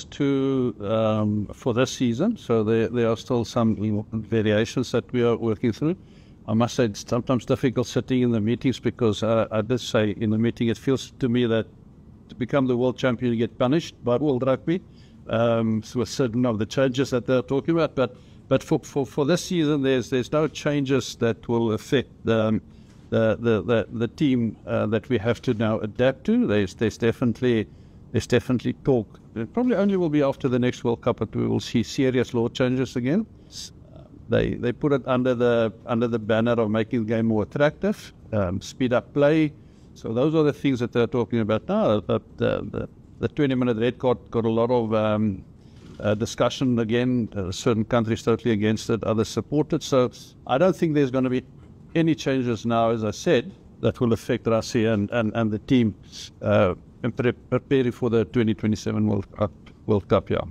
to for this season, so there are still some variations that we are working through. I must say it's sometimes difficult sitting in the meetings because I did say in the meeting it feels to me that to become the world champion you get punished by World Rugby with certain of the changes that they're talking about. But for this season there's no changes that will affect the team that we have to now adapt to. There's definitely talk. It probably only will be after the next World Cup that we will see serious law changes again. They put it under the banner of making the game more attractive, speed up play. So those are the things that they're talking about now. The 20-minute red card got a lot of discussion again. Certain countries totally against it, others support it. So I don't think there's going to be any changes now, as I said, that will affect Rassie and the team preparing for the 2027 World Cup. Yeah.